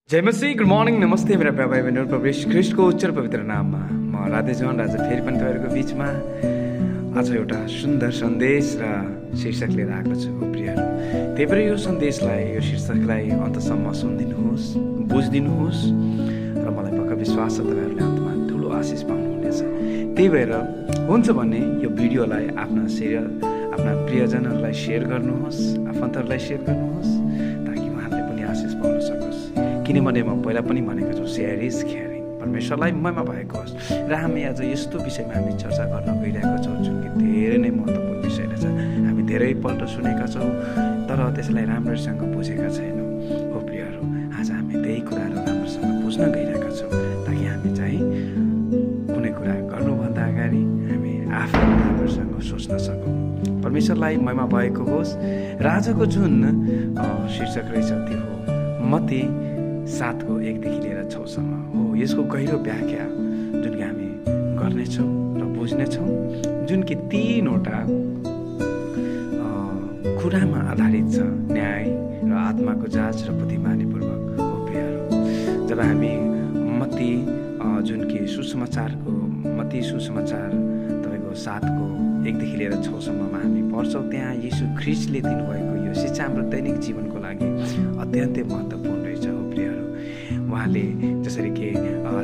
जय मसीह, good morning, नमस्ते मेरा प्रिय भाइ बहिनीहरू। प्रभु यीशु ख्रीष्टको उच्च पवित्र नाममा म राधे जवान राजा फेरि पनि तपाईँहरूको बिचमा आज एउटा सुन्दर सन्देश र शीर्षक लिएर आएको छु प्रियहरू। त्यही भएर यो सन्देशलाई, यो शीर्षकलाई अन्तसम्म सुनिदिनुहोस्, बुझिदिनुहोस् र मलाई पक्का विश्वास छ तपाईँहरूले अन्तमा ठुलो आशिष पाउनुहुनेछ। त्यही भएर हुन्छ भने यो भिडियोलाई आफ्ना प्रियजनहरूलाई सेयर गर्नुहोस्, आफन्तहरूलाई सेयर गर्नुहोस्, ताकि उहाँहरूले पनि आशिष पाउन सकोस्। किनभने म पहिला पनि भनेको छु, सेयर इज केयरिङ। परमेश्वरलाई महिमा भएको होस्। र हामी आज यस्तो विषयमा हामी चर्चा गर्न गइरहेको छौँ जुन कि धेरै नै महत्त्वपूर्ण विषय रहेछ। हामी धेरैपल्ट सुनेका छौँ तर त्यसलाई राम्रोसँग बुझेका छैनौँ। हो प्रियहरू, आज हामी त्यही कुराहरू राम्रोसँग बुझ्न गइरहेका छौँ, ताकि हामी चाहिँ कुनै कुरा गर्नुभन्दा अगाडि हामी आफै राम्रोसँग सोच्न सकौँ। परमेश्वरलाई महिमा भएको होस्। र आजको जुन शीर्षक रहेछ त्यो हो मत्ती 7:1 लिएर 6 हो। यसको गहिरो व्याख्या जुन कि हामी गर्नेछौँ र बुझ्नेछौँ, जुन कि 3वटा कुरामा आधारित छ। न्याय र आत्माको जाँच र बुद्धिमानीपूर्वक। हो प्रियहरू, जब हामी मत्ती जुन कि मत्ती सुसमाचार तपाईँको 7:1 लिएर 6 हामी पढ्छौँ, त्यहाँ यीशु ख्रीष्टले दिनुभएको यो शिक्षा हाम्रो दैनिक जीवनको लागि अत्यन्तै महत्त्वपूर्ण रहेछ। हो प्रियहरू, उहाँले जसरी कि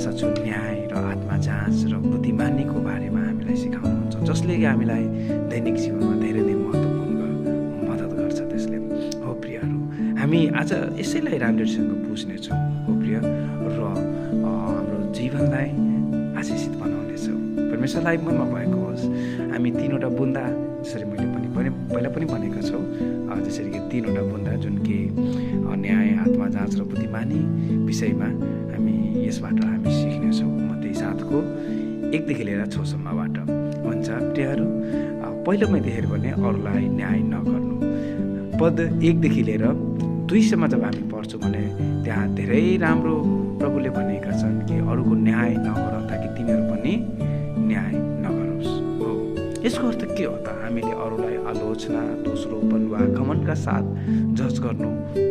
साँचो न्याय र आत्मा जाँच र बुद्धिमानीको बारेमा हामीलाई सिकाउनुहुन्छ, जसले कि हामीलाई दैनिक जीवनमा धेरै नै महत्त्वपूर्ण मद्दत गर्छ त्यसले। हो प्रियहरू, हामी आज यसैलाई राम्रोसँग बुझ्नेछौँ। हो प्रिय, र हाम्रो जीवनलाई आशिषित बनाउनेछौँ। परमेश्वरलाई मनमा भएको होस्। हामी 3वटा बुन्दा, जसरी मैले पहिला पनि भनेको छौँ, जसरी कि 3वटा बुन्दा जुन कि न्याय, आत्मा जाँच र बुद्धिमानी विषयमा यसबाट हामी सिक्नेछौँ। मत्ती 7:1 लिएर 6बाट हुन्छ। प्रियहरू, पहिलोमै देखेर भने अरूलाई न्याय नगर्नु। पद 1 लिएर 2 जब हामी पढ्छौँ भने त्यहाँ धेरै राम्रो प्रभुले भनेका छन् कि अरूको न्याय नगर ताकि तिमीहरू पनि न्याय नगरोस्। हो, यसको अर्थ के हो त? हामीले अरूलाई आलोचना, दोस्रोपन वा घमण्डका साथ जज गर्नु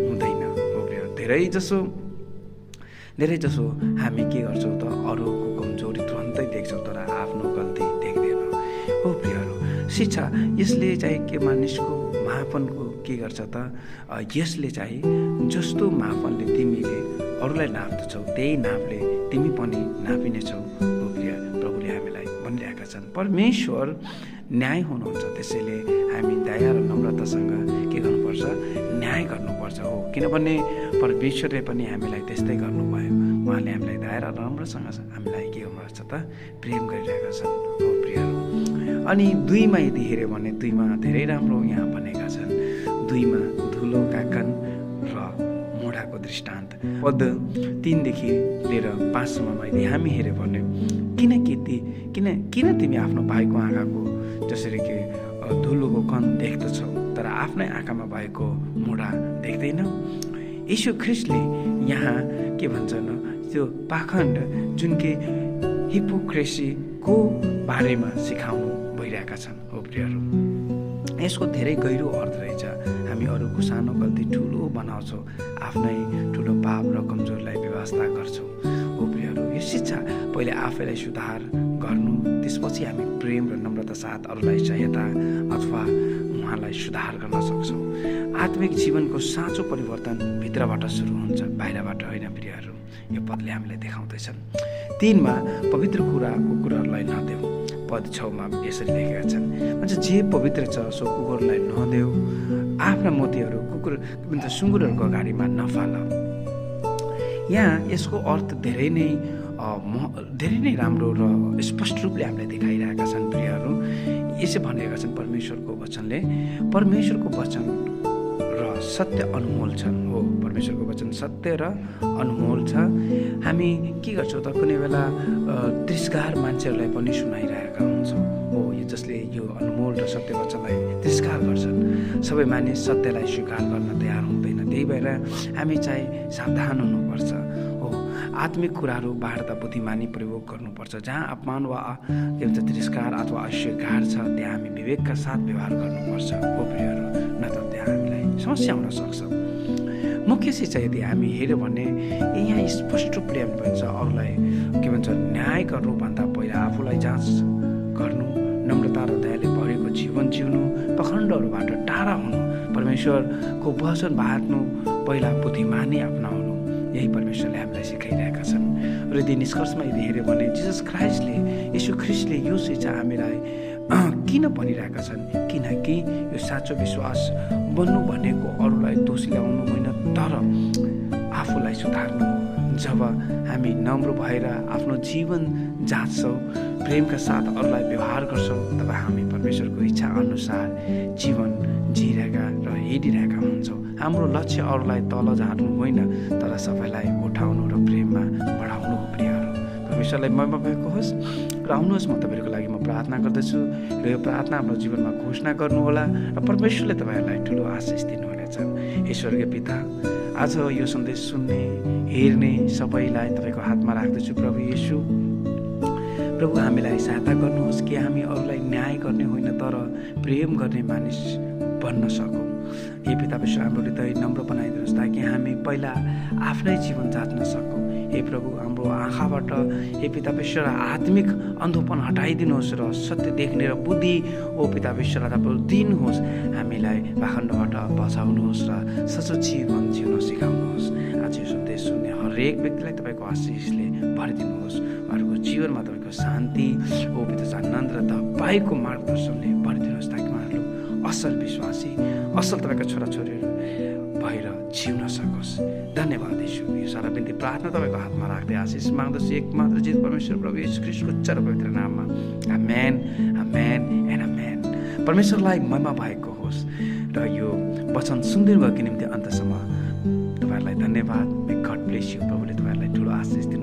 हुँदैन। हो प्रिय, धेरै जसो हामी के गर्छौँ त, अरूको कमजोरी तुरन्तै देख्छौँ तर आफ्नो गल्ती देख्दैनौँ। हो प्रियहरू, शिक्षा यसले चाहिँ के मानिसको मापनको के गर्छ त, यसले चाहिँ जस्तो मापनले तिमीले अरूलाई नाप्दछौ त्यही नापले तिमी पनि नापिनेछौ। हो प्रिय, प्रभुले हामीलाई भनिरहेका छन् परमेश्वर न्याय हुनुहुन्छ, त्यसैले हामी दया र नम्रतासँग के गर्नुपर्छ? न्याय गर्नुपर्छ। हो, किनभने परमेश्वरले पनि हामीलाई त्यस्तै गर्नुभयो। उहाँले हामीलाई दया र नम्रसँग हामीलाई के गर्नुपर्छ त? प्रेम गरिरहेका छन्। हो प्रियहरू, अनि 2मा यदि हेऱ्यो भने 2मा धेरै राम्रो यहाँ भनेका छन्। 2मा धुलो काकन र मुढाको दृष्टान्त। पद 3 लिएर 5 यदि हामी हेऱ्यो भने किन तिमी आफ्नो भाइको आँखाको जसरी कि धुलोको कण देख्दछौ तर आफ्नै आँखामा भएको मुढा देख्दैनौ? यीशु ख्रीष्टले यहाँ के भन्छन्, त्यो पाखण्ड जुन कि हिपोक्रेसीको बारेमा सिकाउनु भइरहेका छन्। हो प्रियहरू, यसको धेरै गहिरो अर्थ रहेछ। हामी अरूको सानो गल्ती ठुलो बनाउँछौँ, आफ्नै ठुलो पाप र कमजोरीलाई व्यवस्था गर्छौँ। हो प्रियहरू, यो शिक्षा पहिले आफैलाई सुधार गर्नु, त्यसपछि हामी प्रेम र नम्रता साथ अरूलाई सहायता अथवा उहाँलाई सुधार गर्न सक्छौँ। आत्मिक जीवनको साँचो परिवर्तन भित्रबाट सुरु हुन्छ, बाहिरबाट होइन। प्रियहरू, यो पदले हामीलाई देखाउँदैछन्। 3मा पवित्र कुराहरूलाई नदेऊ। पद 6मा यसरी लेखेका छन्, भन्छ जे पवित्र छ सो कुकुरलाई नदेऊ, आफ्ना मोतीहरू सुँगुरहरूको अगाडिमा नफाल। यहाँ यसको अर्थ धेरै नै राम्रो र स्पष्ट रूपले हामीलाई देखाइरहेका छन्। प्रियहरू, यसै भनेका छन् परमेश्वरको वचन र सत्य अनमोल छन्। हो, परमेश्वरको वचन सत्य र अनमोल छ। हामी के गर्छौँ त, कुनै बेला तिरस्कार मान्छेहरूलाई पनि सुनाइरहेका हुन्छौँ। हो, यो जसले यो अनमोल र सत्य वचनलाई तिरस्कार गर्छन्। सबै मानिस सत्यलाई स्वीकार गर्न तयार हुँदैन। त्यही भएर हामी चाहिँ सावधान हुनुपर्छ। हो, आत्मिक कुराहरू बाह्रता बुद्धिमानी प्रयोग गर्नुपर्छ। जहाँ अपमान वा के भन्छ तिरस्कार अथवा अस्वीकार छ त्यहाँ हामी विवेकका साथ व्यवहार गर्नुपर्छ। हो प्रियहरू, न त त्यहाँ हामीलाई समस्या हुन सक्छ। मुख्य शिक्षा यदि हामी हेऱ्यौँ भने यहाँ स्पष्ट प्रेम भन्छ, अरूलाई के भन्छ न्याय गर्नुभन्दा पहिला आफूलाई जाँच गर्नु, नम्रता र दयाले भरेको जीवन जिउनु, पखण्डहरूबाट टाढा हुनु, परमेश्वरको वचन बाँड्नु, पहिला बुद्धिमानी अपनाउनु, यही परमेश्वरले हामीलाई सिकाइरहेका छन्। र यदि निष्कर्षमा यदि हेऱ्यो भने जिसस क्राइस्टले, यीशु ख्रिस्टले यो शिक्षा हामीलाई किन भनिरहेका छन्? किनकि यो साँचो विश्वास बन्नु भनेको अरूलाई दोष ल्याउनु होइन, तर आफूलाई सुधार्नु। जब हामी नम्र भएर आफ्नो जीवन जाँच्छौँ, प्रेमका साथ अरूलाई व्यवहार गर्छौँ, तब हामी परमेश्वरको इच्छा अनुसार जीवन जिरहेका र हिँडिरहेका हुन्छौँ। हाम्रो लक्ष्य अरूलाई तल झार्नु होइन, तर सबैलाई उठाउनु र प्रेममा बढाउनु हो। प्रियहरू, परमेश्वरलाई महिमा भएको होस्। र आउनुहोस्, म तपाईँहरूको लागि म प्रार्थना गर्दछु र यो प्रार्थना हाम्रो जीवनमा घोषणा गर्नुहोला र परमेश्वरले तपाईँहरूलाई ठुलो आशिष दिनुहुनेछ। ईश्वरको पिता, आज यो सन्देश सुन्ने हेर्ने सबैलाई तपाईँको हातमा राख्दछु। प्रभु येशू, प्रभु हामीलाई सहायता गर्नुहोस् कि हामी अरूलाई न्याय गर्ने होइन, तर प्रेम गर्ने मानिस बन्न सकौँ। हे पिता परमेश्वर, हाम्रो हृदय नम्र बनाइदिनुहोस् ताकि हामी पहिला आफ्नै जीवन जाँच्न सकौँ। हे प्रभु, हाम्रो आँखाबाट हे पिता परमेश्वर आत्मिक अन्धोपन हटाइदिनुहोस् र सत्य देख्ने र बुद्धि ओ पिता परमेश्वर तपाईँको दिनुहोस्। हामीलाई पाखण्डबाट बचाउनुहोस् र सचो जीवन जिउन सिकाउनुहोस्। आज यो सन्देश सुन्ने हरेक व्यक्तिलाई तपाईँको आशिषले भरिदिनुहोस्। उहाँहरूको जीवनमा तपाईँको शान्ति ओ पिता आनन्द र तपाईँको मार्गदर्शनले भरिदिनुहोस् ताकि उहाँहरू असल विश्वासी, असल तपाईँका छोराछोरीहरू भएर जिउन सकोस्। धन्यवाद येशू। यो सारा बिन्ती प्रार्थना तपाईँको हातमा राख्दै आशिष माग्दछु एकमात्र जीवित परमेश्वर प्रभु येशू ख्रीष्टको उच्च र पवित्र नाममा। आमेन, आमेन एन्ड आमेन। परमेश्वरलाई महिमा भएको होस्। र यो वचन सुन्दै गएको निम्ति अन्तसम्म तपाईँहरूलाई धन्यवाद। मे गड ब्लेस यू। प्रभुले तपाईँहरूलाई ठुलो आशिष दिनु।